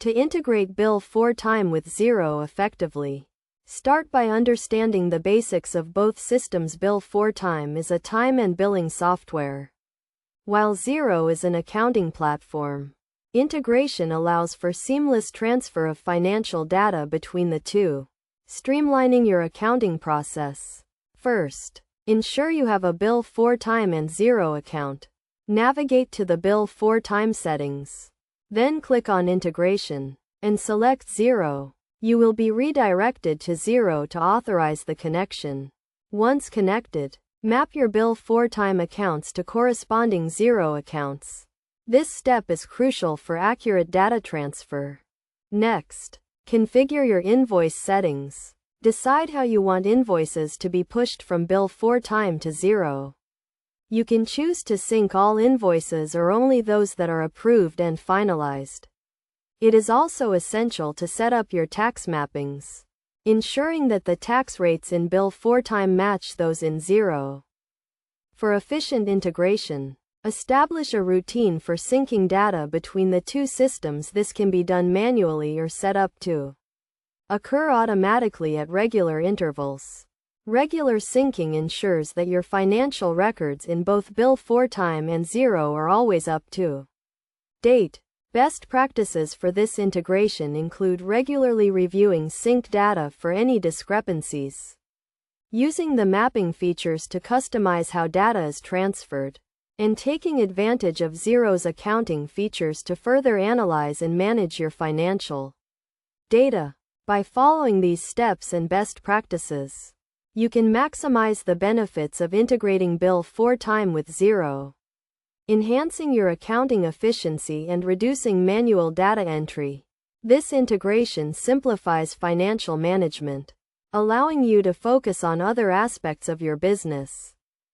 To integrate Bill4Time with Xero effectively, start by understanding the basics of both systems. Bill4Time is a time and billing software, while Xero is an accounting platform. Integration allows for seamless transfer of financial data between the two, streamlining your accounting process. First, ensure you have a Bill4Time and Xero account. Navigate to the Bill4Time settings. Then click on Integration and select Xero. You will be redirected to Xero to authorize the connection. Once connected, map your Bill4Time accounts to corresponding Xero accounts. This step is crucial for accurate data transfer. Next, configure your invoice settings. Decide how you want invoices to be pushed from Bill4Time to Xero. You can choose to sync all invoices or only those that are approved and finalized. It is also essential to set up your tax mappings, ensuring that the tax rates in Bill4Time match those in Xero. For efficient integration, establish a routine for syncing data between the two systems. This can be done manually or set up to occur automatically at regular intervals. Regular syncing ensures that your financial records in both Bill4Time and Xero are always up to date. Best practices for this integration include regularly reviewing sync data for any discrepancies, using the mapping features to customize how data is transferred, and taking advantage of Xero's accounting features to further analyze and manage your financial data. By following these steps and best practices, you can maximize the benefits of integrating Bill4Time with Xero, enhancing your accounting efficiency and reducing manual data entry. This integration simplifies financial management, allowing you to focus on other aspects of your business.